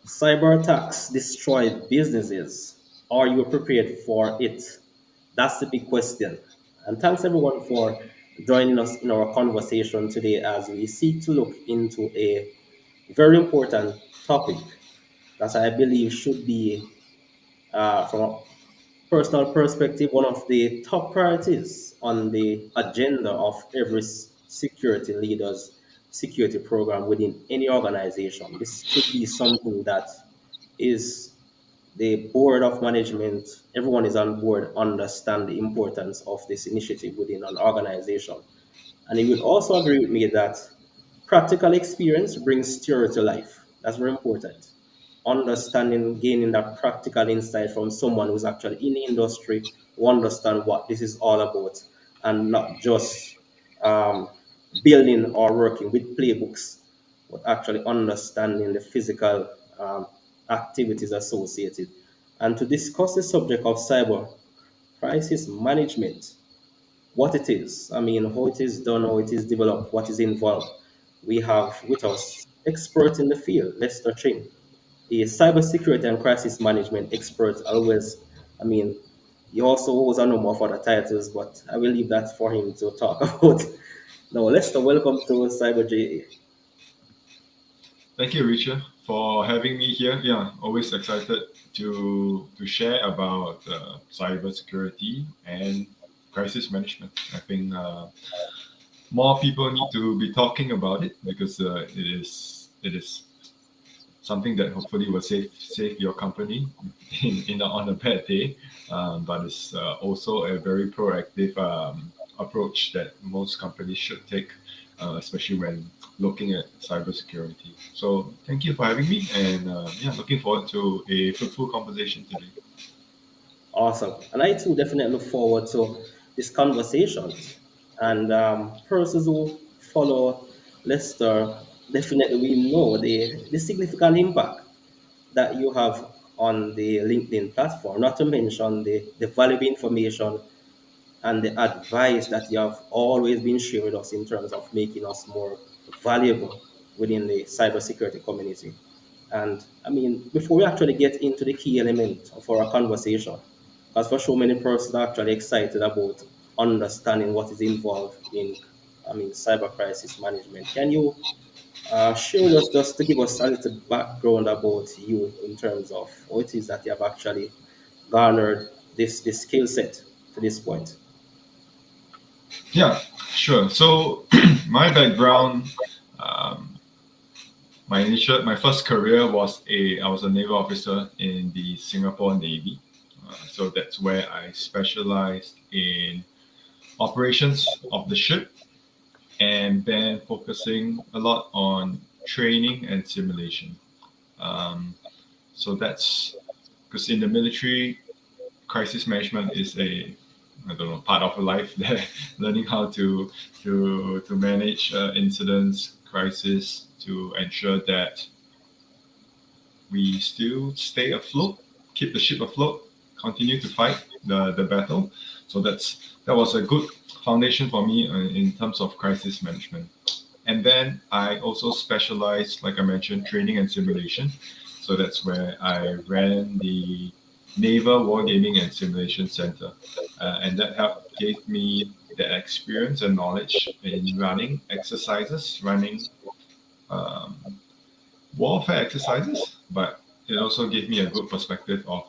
Cyber attacks destroy businesses. Are you prepared for it? That's the big question. And thanks everyone for joining us in our conversation today as we seek to look into a very important topic that I believe should be, from a personal perspective, one of the top priorities on the agenda of every security leader's security program within any organization. This should be something that is the board of management, everyone is on board, understand the importance of this initiative within an organization. And you would also agree with me that practical experience brings theory to life. That's very important. Understanding, gaining that practical insight from someone who's actually in the industry, who understand what this is all about, and not just um, building or working with playbooks, but actually understanding the physical activities associated. And to discuss the subject of cyber crisis management, what it is, I mean, how it is done, how it is developed, what is involved. We have with us expert in the field, Lester Chng, a cybersecurity and crisis management expert. Always, I mean, he also holds a number of other titles, but I will leave that for him to talk about. Now, Lester, welcome to Cyber JA. Thank you, Richard, for having me here. Yeah, always excited to share about cybersecurity and crisis management. I think more people need to be talking about it because it is something that hopefully will save your company on a bad day. But it's also a very proactive approach that most companies should take, especially when looking at cybersecurity. So thank you for having me, and yeah, looking forward to a fruitful conversation today. Awesome. And I too definitely look forward to these conversations. And persons who follow Lester, definitely we know the significant impact that you have on the LinkedIn platform, not to mention the valuable information and the advice that you have always been sharing with us in terms of making us more valuable within the cybersecurity community. And I mean, before we actually get into the key element of our conversation, because for sure many persons are actually excited about understanding what is involved in, I mean, cyber crisis management. Can you share with us just to give us a little background about you in terms of what it is that you have actually garnered this skill set to this point? Yeah, sure. So my background, um, my first career was I was a naval officer in the Singapore Navy. So that's where I specialized in operations of the ship and then focusing a lot on training and simulation. Um, so that's because in the military, crisis management is a I don't know part of a life there, learning how to manage incidents, crisis, to ensure that we still stay afloat, keep the ship afloat, continue to fight the battle. So that was a good foundation for me in terms of crisis management. And then I also specialized, like I mentioned, training and simulation. So that's where I ran the Naval Wargaming and Simulation Center. And that helped gave me the experience and knowledge in running exercises, running um, warfare exercises, but it also gave me a good perspective of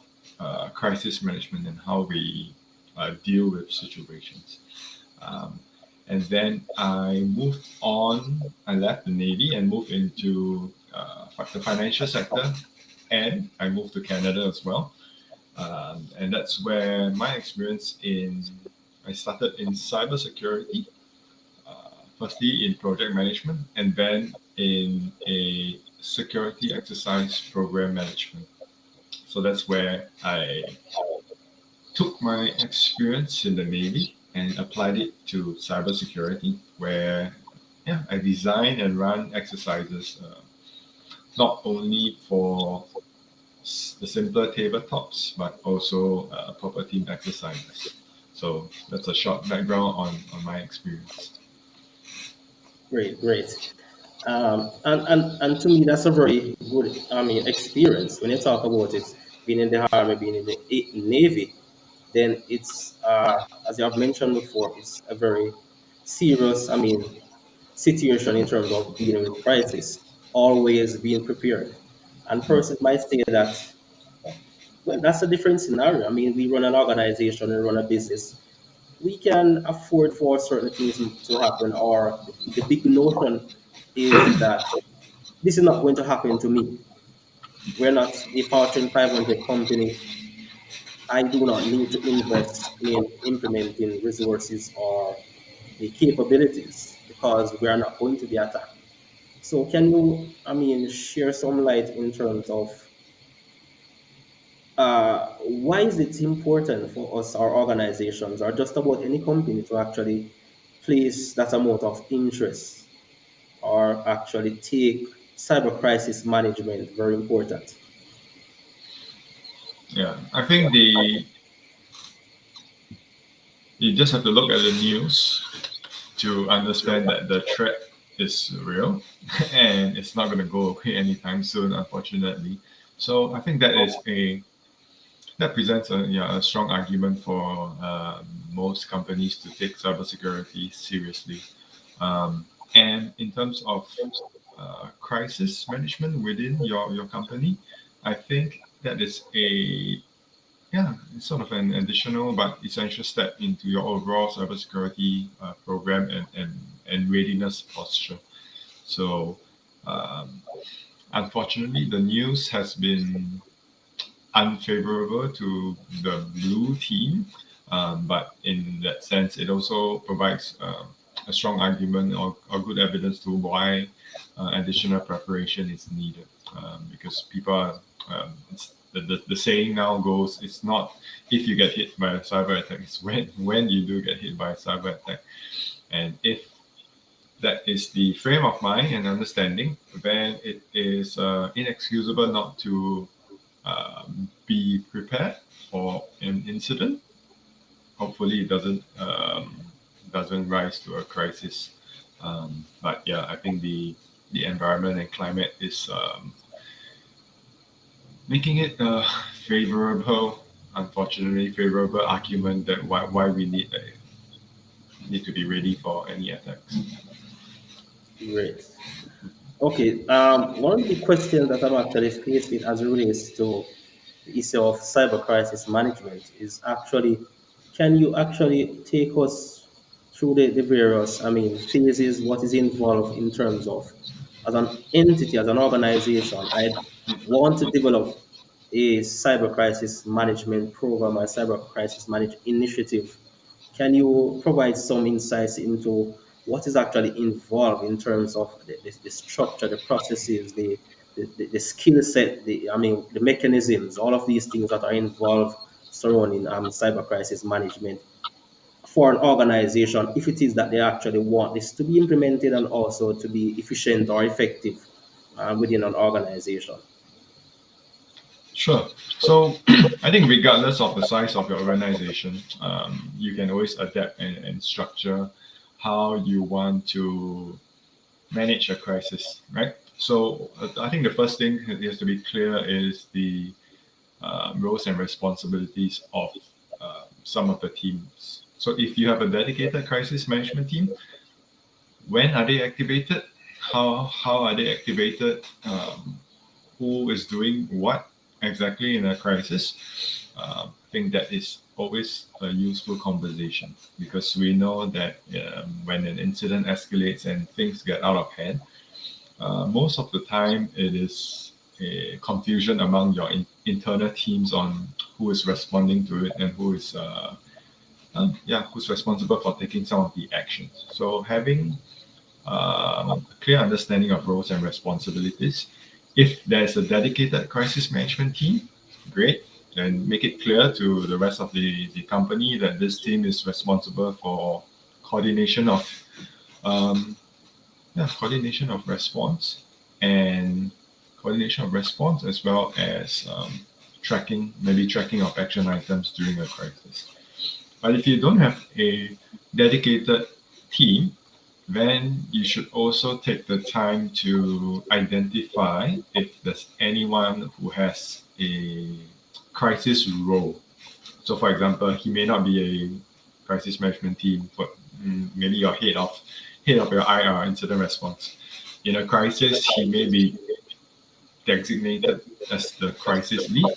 crisis management and how we deal with situations. Um, and then I moved on. I left the Navy and moved into the financial sector, and I moved to Canada as well. And that's where my experience in I started in cybersecurity, firstly in project management, and then in a security exercise program management. So that's where I took my experience in the Navy and applied it to cybersecurity, where yeah, I design and run exercises not only for the simpler tabletops, but also proper team exercises. So that's a short background on my experience. Great, great. And to me, that's a very good, experience. When you talk about it, being in the army, being in the navy, then it's, as you have mentioned before, it's a very serious, situation in terms of dealing with crisis. Always being prepared. And Yeah. persons might say that, well, that's a different scenario. We run an organization and run a business. We can afford for certain things to happen, or the big notion is that this is not going to happen to me. We're not a Fortune 500 company. I do not need to invest in implementing resources or the capabilities because we are not going to be attacked. So can you, share some light in terms of why is it important for us, our organizations, or just about any company to actually place that amount of interest or actually take cyber crisis management very important? Yeah. I think you just have to look at the news to understand that the threat is real and it's not going to go away anytime soon, unfortunately. So I think that presents a strong argument for most companies to take cybersecurity seriously. And in terms of crisis management within your company, I think that is it's sort of an additional but essential step into your overall cybersecurity program and readiness posture. So, um, unfortunately, the news has been unfavorable to the blue team, but in that sense, it also provides a strong argument or good evidence to why additional preparation is needed. Because people are, the saying now goes, it's not if you get hit by a cyber attack, it's when you do get hit by a cyber attack. And if that is the frame of mind and understanding, then it is inexcusable not to be prepared for an incident. Hopefully, it doesn't rise to a crisis. But yeah, I think the environment and climate is making it a favorable, unfortunately favorable argument that why we need to be ready for any attacks. Great. Okay. One of the questions that I'm actually facing as it relates to the issue of cyber crisis management is actually, can you actually take us through the various, phases, what is involved in terms of, as an entity, as an organization, I want to develop a cyber crisis management program, a cyber crisis management initiative. Can you provide some insights into what is actually involved in terms of the structure, the processes, the skill set, the mechanisms, all of these things that are involved surrounding cyber crisis management for an organization, if it is that they actually want this to be implemented and also to be efficient or effective within an organization? Sure. So I think regardless of the size of your organization, you can always adapt and structure how you want to manage a crisis, right? So I think the first thing that has to be clear is the roles and responsibilities of some of the teams. So if you have a dedicated crisis management team, when are they activated? How are they activated? Who is doing what exactly in a crisis? I think that is always a useful conversation because we know that when an incident escalates and things get out of hand, most of the time it is a confusion among your internal teams on who is responding to it and who's responsible for taking some of the actions. So having a clear understanding of roles and responsibilities. If there's a dedicated crisis management team, great. Then make it clear to the rest of the company that this team is responsible for coordination of um, coordination of response and coordination of response as well as tracking of action items during a crisis. But if you don't have a dedicated team, then you should also take the time to identify if there's anyone who has a crisis role. So, for example, he may not be a crisis management team, but maybe your head of your IR, incident response. In a crisis, he may be designated as the crisis lead.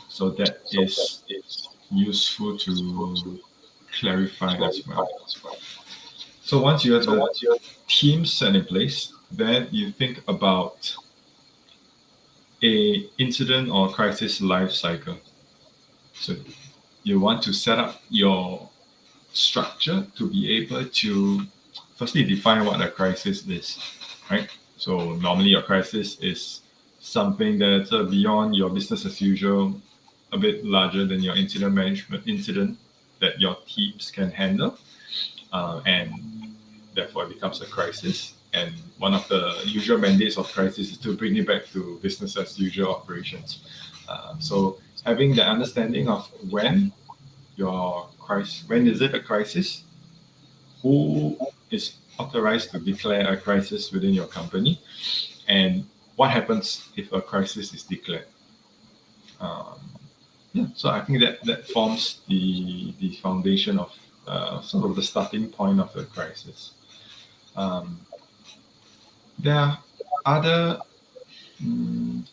So that is useful to clarify as well. So once you have the team set in place, then you think about a incident or crisis life cycle. So you want to set up your structure to be able to firstly define what a crisis is, right? So normally your crisis is something that's beyond your business as usual, a bit larger than your incident management incident that your teams can handle, and therefore it becomes a crisis. And one of the usual mandates of crisis is to bring it back to business as usual operations. So having the understanding of when is it a crisis, who is authorized to declare a crisis within your company, and what happens if a crisis is declared. Um, yeah, so I think that forms the foundation of sort of the starting point of the crisis. Um, there are other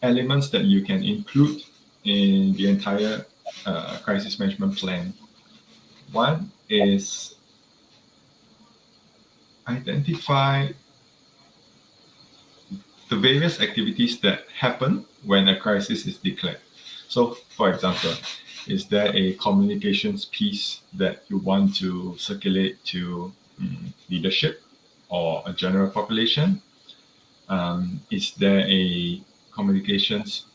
elements that you can include in the entire crisis management plan. One is identify the various activities that happen when a crisis is declared. So, for example, is there a communications piece that you want to circulate to leadership or a general population? Is there a communications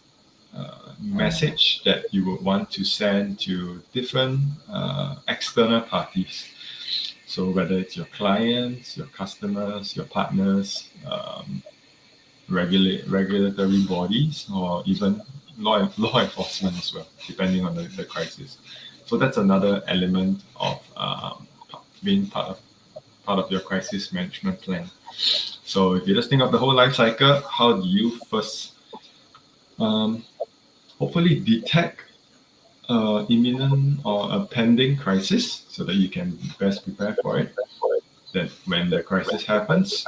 message that you would want to send to different external parties? So whether it's your clients, your customers, your partners, regulatory bodies, or even law enforcement as well, depending on the crisis. So that's another element of being part of your crisis management plan. So if you just think of the whole life cycle, how do you first um, hopefully detect imminent or a pending crisis so that you can best prepare for it? Then when the crisis happens,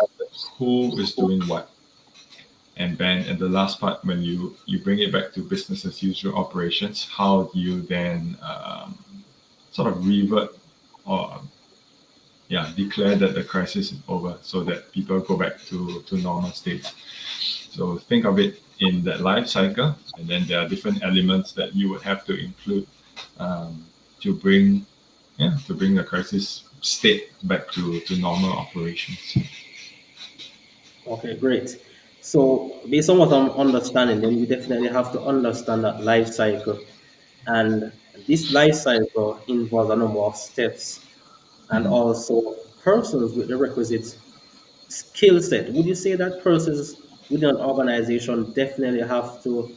who is doing what? And then at the last part, when you bring it back to business as usual operations, how do you then sort of revert or declare that the crisis is over so that people go back to normal states? So think of it in that life cycle, and then there are different elements that you would have to include um, to bring the crisis state back to normal operations. Okay, great. So based on what I'm understanding, then we definitely have to understand that life cycle. And this life cycle involves a number of steps and Mhm. also persons with the requisite skill set. Would you say that persons within an organization definitely have to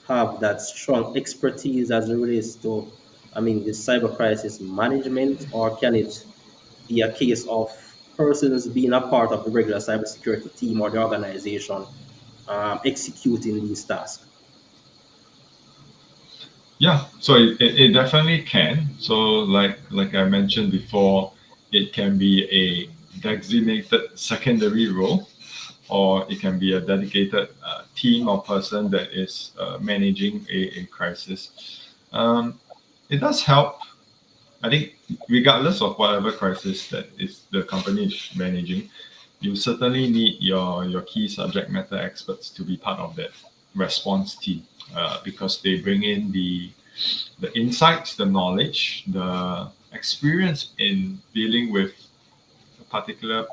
have that strong expertise as it relates to, I mean, the cyber crisis management, or can it be a case of persons being a part of the regular cybersecurity team or the organization executing these tasks? Yeah, so it definitely can. So like I mentioned before, it can be a designated secondary role, or it can be a dedicated team or person that is managing a crisis. Um, it does help. I think regardless of whatever crisis that is the company is managing, you certainly need your key subject matter experts to be part of that response team because they bring in the insights, the knowledge, the experience in dealing with a particular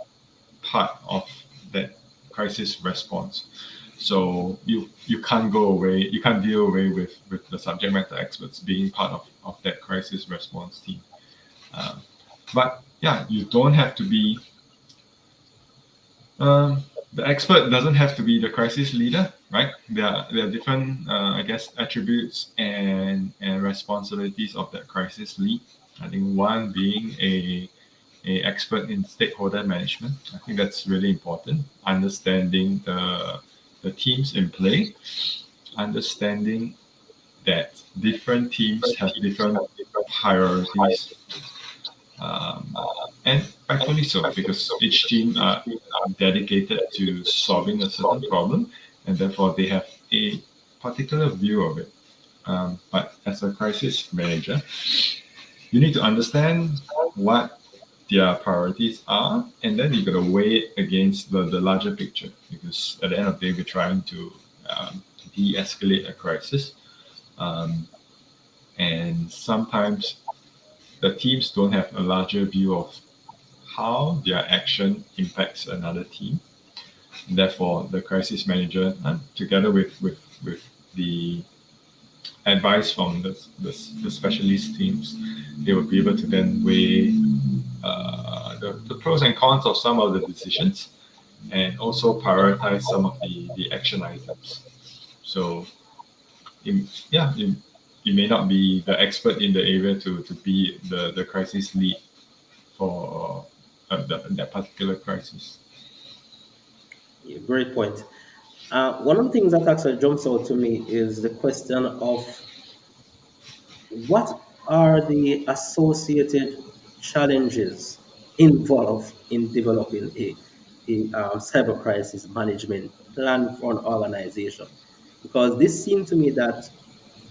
part of that crisis response. So you can't go away, you can't deal away with the subject matter experts being part of that crisis response team. Um, but yeah, you don't have to be the expert doesn't have to be the crisis leader, right? There are different, I guess, attributes and responsibilities of that crisis lead. I think one being a expert in stakeholder management. I think that's really important. Understanding the teams in play, understanding that different teams have different priorities, um, and rightfully so, because each team are dedicated to solving a certain problem, and therefore they have a particular view of it. But as a crisis manager, you need to understand what their priorities are, and then you got to weigh it against the larger picture. Because at the end of the day, we're trying to de-escalate a crisis, um, and sometimes the teams don't have a larger view of how their action impacts another team. And therefore, the crisis manager, together with the advice from the specialist teams, they will be able to then weigh the pros and cons of some of the decisions, and also prioritize some of the action items. So, yeah, you may not be the expert in the area to be the crisis lead for that particular crisis. Yeah, great point. One of the things that actually jumps out to me is the question of what are the associated challenges involved in developing a cyber crisis management plan for an organization? Because this seems to me that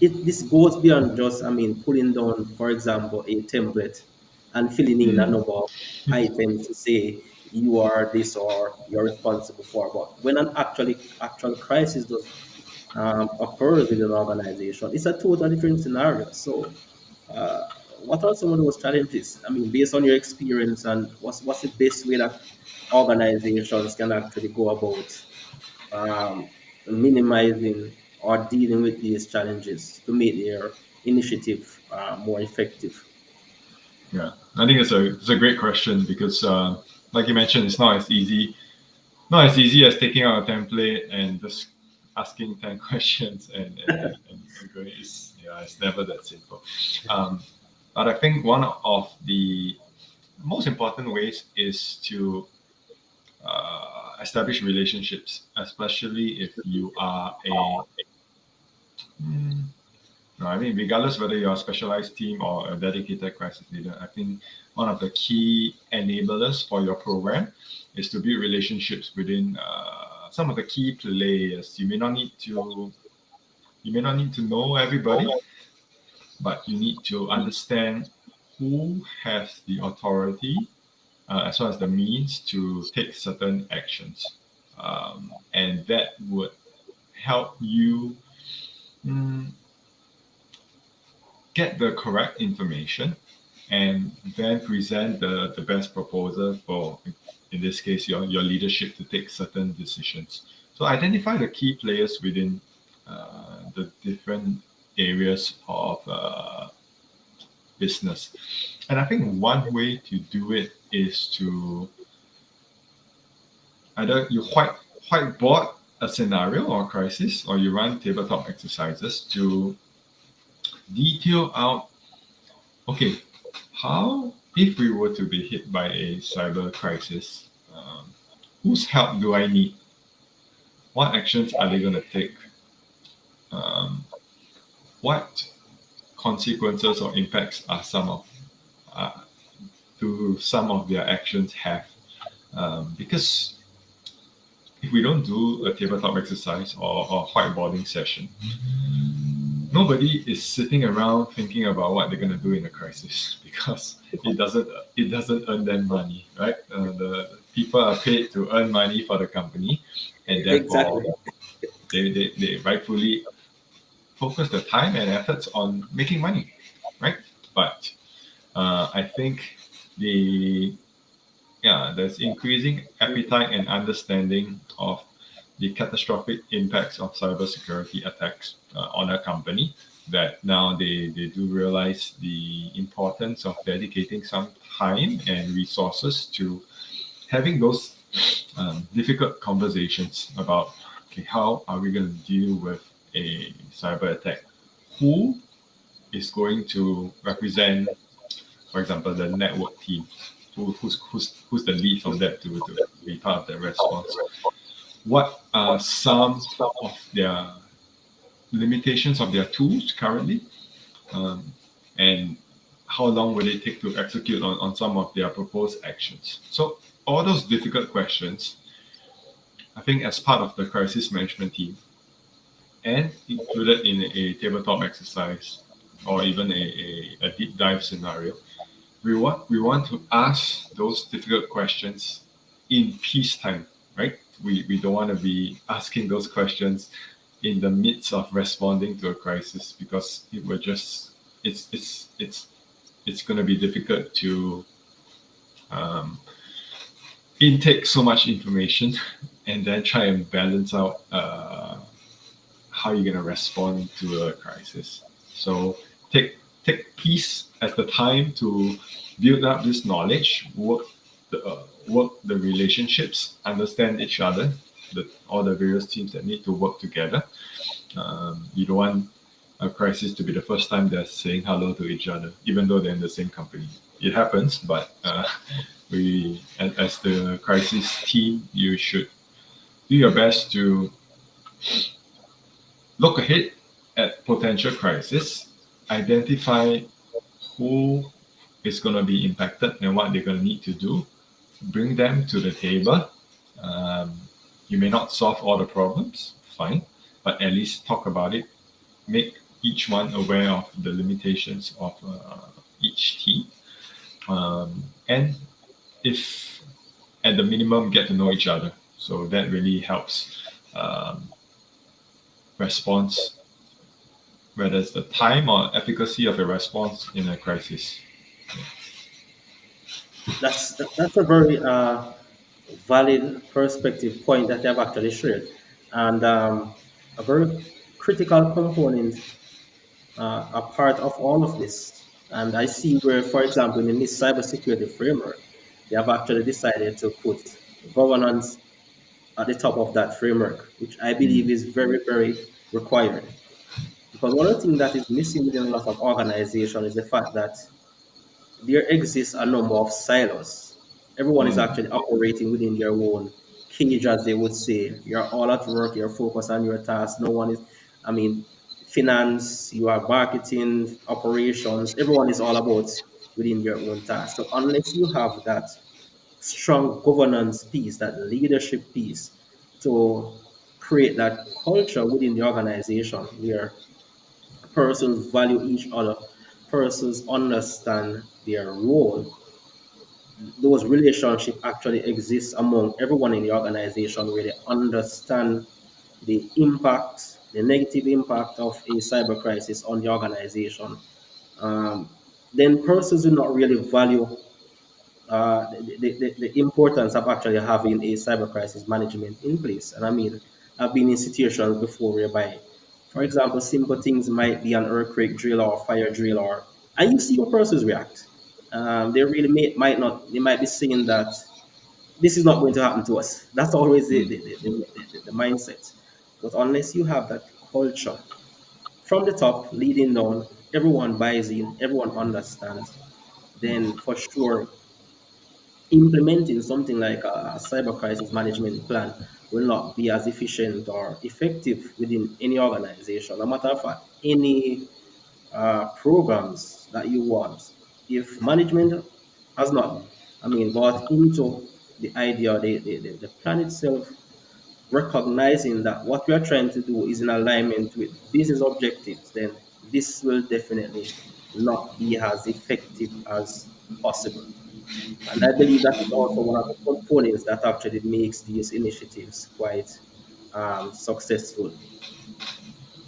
this goes beyond just, I mean, pulling down, for example, a template and filling in a Mm. number of items to say you are this or you're responsible for. But when an actual crisis does occurs in an organization, it's a totally different scenario. So, uh, what are some of those challenges? I mean, based on your experience, and what's the best way that organizations can actually go about minimizing or dealing with these challenges to make their initiative more effective? Yeah, I think it's a great question because, like you mentioned, it's not as easy as taking out a template and just asking 10 questions and going. It's never that simple. Um, but I think one of the most important ways is to establish relationships, especially if you are mm, no, I mean, regardless whether you're a specialized team or a dedicated crisis leader, I think one of the key enablers for your program is to build relationships within some of the key players. You may not need to know everybody, but you need to understand who has the authority as well as the means to take certain actions, and that would help you mm, get the correct information and then present the best proposal for, in this case, your leadership to take certain decisions. So identify the key players within the different areas of business. And I think one way to do it is to either you whiteboard a scenario or crisis, or you run tabletop exercises to detail out, okay, how, if we were to be hit by a cyber crisis, whose help do I need? What actions are they going to take? Um, what consequences or impacts are uh, do some of their actions have? Because if we don't do a tabletop exercise or whiteboarding session, nobody is sitting around thinking about what they're going to do in a crisis because it doesn't earn them money, right? The people are paid to earn money for the company, and therefore Exactly. they rightfully focus their time and efforts on making money, right? But I think the there's increasing appetite and understanding of the catastrophic impacts of cybersecurity attacks on a company, that now they do realize the importance of dedicating some time and resources to having those difficult conversations about, okay, how are we going to deal with a cyber attack? Who is going to represent, for example, the network team? who's the lead from that to be part of the response. What are some of their limitations of their tools currently, um, and how long will it take to execute on some of their proposed actions? So all those difficult questions, I think, as part of the crisis management team and included in a tabletop exercise or even a deep dive scenario, we want to ask those difficult questions in peacetime, right? We don't want to be asking those questions in the midst of responding to a crisis because it will just it's going to be difficult to um, intake so much information and then try and balance out how you're going to respond to a crisis. So take peace as the time to build up this knowledge, work the relationships, understand each other, all the various teams that need to work together. You don't want a crisis to be the first time they're saying hello to each other, even though they're in the same company. It happens, but as the crisis team, you should do your best to look ahead at potential crisis, identify who is going to be impacted and what they're going to need to do, bring them to the table. Um, you may not solve all the problems, fine, but at least talk about it, make each one aware of the limitations of each team, and if at the minimum get to know each other. So that really helps um, response, whether it's the time or efficacy of a response in a crisis. That's a very valid perspective point that you have actually shared, and a very critical component, a part of all of this. And I see where, for example, in this cybersecurity framework, they have actually decided to put governance at the top of that framework, which I believe Mm, is very, very required. Because one of the things that is missing within a lot of organizations is the fact that there exists a number of silos. Everyone is mm, actually operating within their own cage, as they would say. You're all at work, you're focused on your task. No one is, I mean, finance, you are marketing, operations, everyone is all about within their own task. So unless you have that strong governance piece, that leadership piece to create that culture within the organization where persons value each other, persons understand their role, those relationships actually exist among everyone in the organization where they understand the impact, the negative impact of a cyber crisis on the organization. Then persons do not really value the importance of actually having a cyber crisis management in place. And I mean, I've been in situations before whereby, for example, simple things might be an earthquake drill or fire drill, and you see how persons react. They really might not, they might be saying that this is not going to happen to us. That's always mm. the mindset. But unless you have that culture from the top leading down, everyone buys in, everyone understands, then for sure implementing something like a cyber crisis management plan will not be as efficient or effective within any organization. No matter of fact, any programs that you want, if management has not, I mean, bought into the idea, the plan itself, recognizing that what we are trying to do is in alignment with business objectives, then this will definitely not be as effective as possible. And I believe that is also one of the components that actually makes these initiatives quite successful.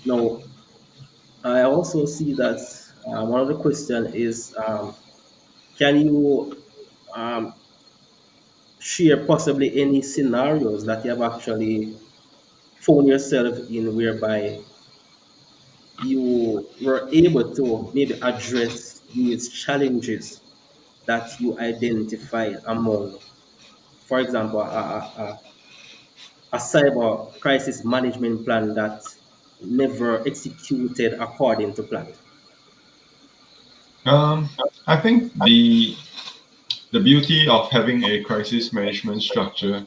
Now, I also see that one of the question is, can you um, share possibly any scenarios that you have actually found yourself in whereby you were able to maybe address these challenges that you identified among, for example, a cyber crisis management plan that never executed according to plan. Um, I think the the beauty of having a crisis management structure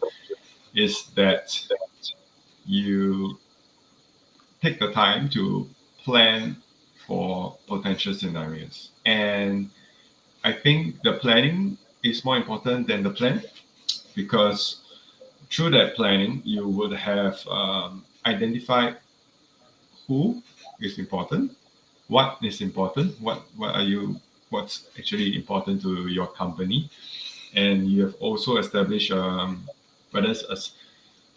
is that you take the time to plan for potential scenarios. And I think the planning is more important than the plan because through that planning, you would have identified who is important, what is important, what's actually important to your company, and you have also established whether it's a,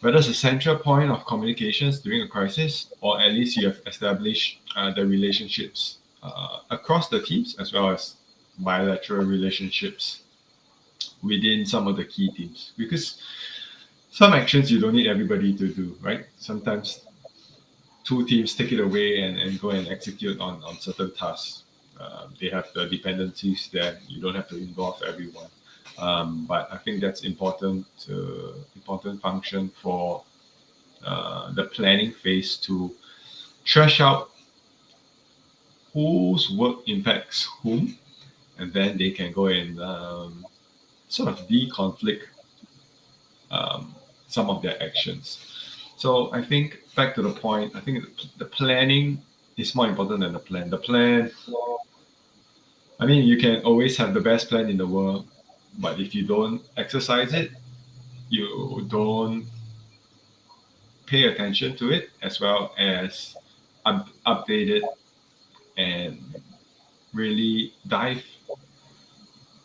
whether it's a central point of communications during a crisis, or at least you have established the relationships across the teams as well as bilateral relationships within some of the key teams. Because some actions you don't need everybody to do, right? Sometimes two teams take it away and go and execute on certain tasks. They have the dependencies that you don't have to involve everyone. But I think that's important function for the planning phase to trash out whose work impacts whom, and then they can go and sort of de-conflict some of their actions. So I think back to the point, I think the planning is more important than the plan. The plan, I mean, you can always have the best plan in the world, but if you don't exercise it, you don't pay attention to it as well as update it and really dive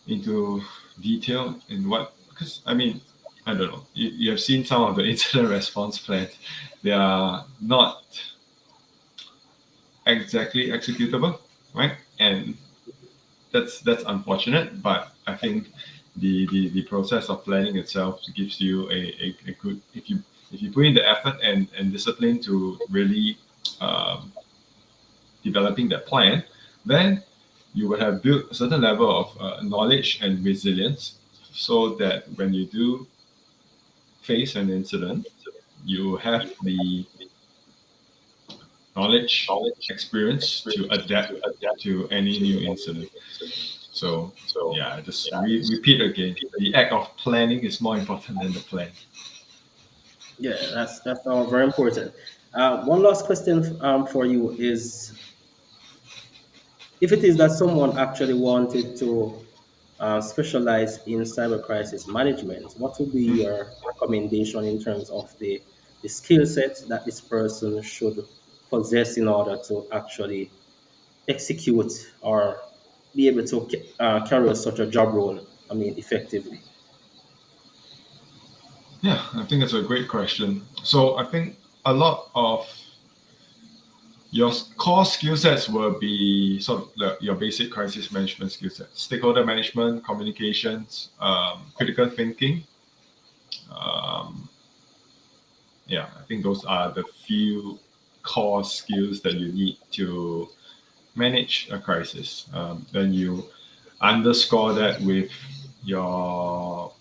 into detail in what, because I mean, I don't know, you have seen some of the incident response plans. They are not exactly executable, right? And that's unfortunate, but I think the process of planning itself gives you a good, if you put in the effort and discipline to really um, developing that plan, then you will have built a certain level of knowledge and resilience so that when you do face an incident, you have the knowledge, experience to adapt to any new incident. So yeah, just repeat again. The act of planning is more important than the plan. Yeah, that's all very important. One last question for you is, if it is that someone actually wanted to specialize in cyber crisis management, what would be your recommendation in terms of the skill set that this person should possess in order to actually execute or be able to carry out such a job role, I mean, effectively? Yeah, I think that's a great question. So I think a lot of your core skill sets will be sort of your basic crisis management skill sets: stakeholder management, communications, critical thinking. Um, yeah, I think those are the few core skills that you need to manage a crisis. Then you underscore that with your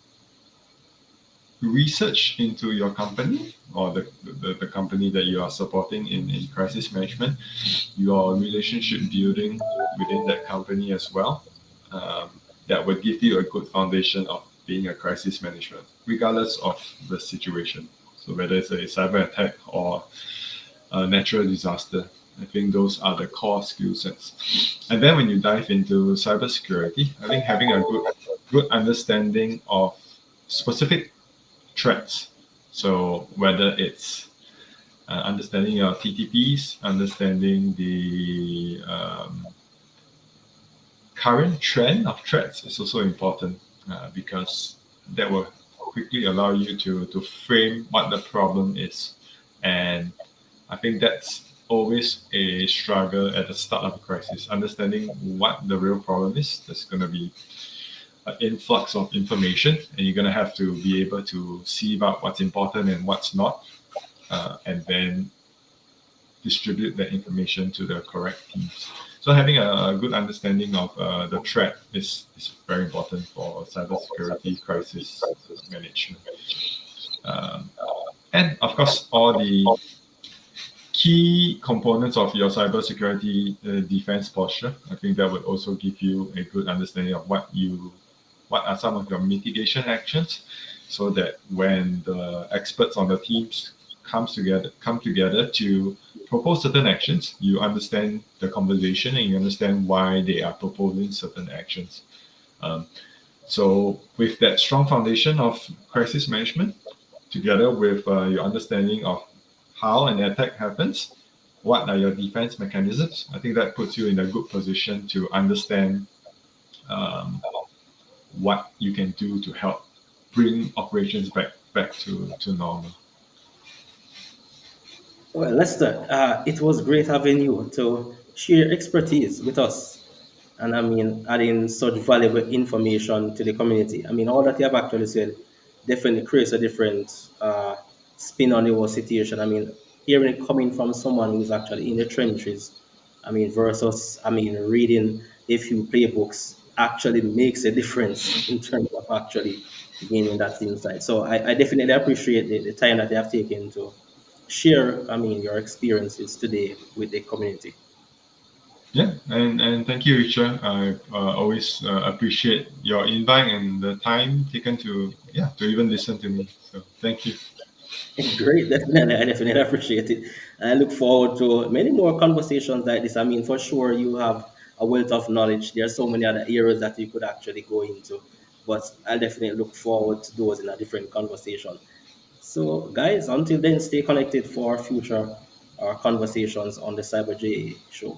research into your company or the company that you are supporting in crisis management, your relationship building within that company as well. That would give you a good foundation of being a crisis management, regardless of the situation. So whether it's a cyber attack or a natural disaster, I think those are the core skill sets. And then when you dive into cybersecurity, I think having a good understanding of specific threats. So whether it's understanding your TTPs, understanding the current trend of threats is also important because that will quickly allow you to frame what the problem is. And I think that's always a struggle at the start of a crisis, understanding what the real problem is. There's going to be an influx of information, and you're going to have to be able to sieve out what's important and what's not, and then distribute that information to the correct teams. So having a good understanding of the threat is very important for cybersecurity crisis management. Um, and of course, all the key components of your cybersecurity defense posture. I think that would also give you a good understanding of what you what are some of your mitigation actions, so that when the experts on the teams come together to propose certain actions, you understand the conversation and you understand why they are proposing certain actions. Um, so with that strong foundation of crisis management, together with your understanding of how an attack happens, what are your defense mechanisms, I think that puts you in a good position to understand um, what you can do to help bring operations back to normal. Well, Lester, it was great having you to share expertise with us. And I mean, adding such valuable information to the community. I mean, all that you have actually said definitely creates a different spin on the whole situation. I mean, hearing it coming from someone who's actually in the trenches, I mean, versus, I mean, reading a few playbooks actually makes a difference in terms of actually gaining that insight. So I definitely appreciate the time that they have taken to share, I mean, your experiences today with the community. Yeah, and thank you, Richard. I always appreciate your invite and the time taken to to even listen to me. So thank you. Great, definitely. I definitely appreciate it. I look forward to many more conversations like this. I mean, for sure, you have a wealth of knowledge. There are so many other areas that you could actually go into, but I definitely look forward to those in a different conversation. So, guys, until then, stay connected for future conversations on the Cyber J show.